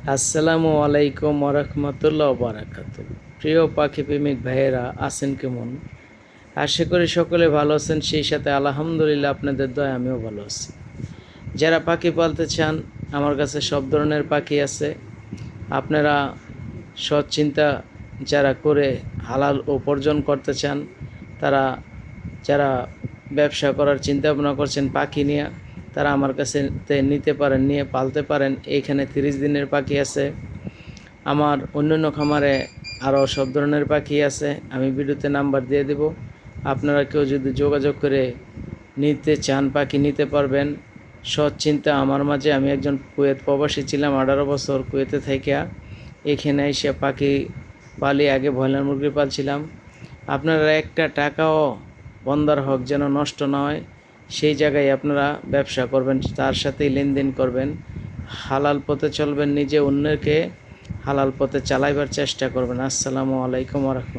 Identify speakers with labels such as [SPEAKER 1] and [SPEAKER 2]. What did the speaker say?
[SPEAKER 1] আসসালামু আলাইকুম ওরহমতুল্লাহ বারাকাতুহ। প্রিয় পাখি প্রেমিক ভাইয়েরা আছেন কেমন? আশা করি সকলে ভালো আছেন, সেই সাথে আলহামদুলিল্লাহ আপনাদের দয়া আমিও ভালো আছি। যারা পাখি পালতে চান, আমার কাছে সব ধরনের পাখি আছে। আপনারা সৎ চিন্তা যারা করে হালাল উপার্জন করতে চান, তারা যারা ব্যবসা করার চিন্তা ভাবনা করছেন পাখি নিয়ে, তারা আমার কাছে নিতে পারেন, নিয়ে পালতে পারেন। এইখানে 30 দিনের পাখি আছে। আমার অন্যান্য খামারে আরও সব ধরনের পাখি আছে, আমি ভিডিওতে নাম্বার দিয়ে দেব। আপনারা কেউ যদি যোগাযোগ করে নিতে চান, পাখি নিতে পারবেন। সৎ চিন্তা আমার মাঝে, আমি একজন কুয়েত প্রবাসী ছিলাম 18 বছর কুয়েতে থেকে এখানে এসে পাখি পালি। আগে ব্রয়লার মুরগি পালছিলাম। আপনারা একটা টাকাও বন্দার হক যেন নষ্ট না হয়, সেই জায়গায় আপনারা ব্যবসা করবেন, তার সাথেই লেনদেন করবেন, হালাল পথে চলবেন, নিজে অন্যকে হালাল পথে চালাইবার চেষ্টা করবেন। আসসালামু আলাইকুম ওয়া রাহমাতুল্লাহ।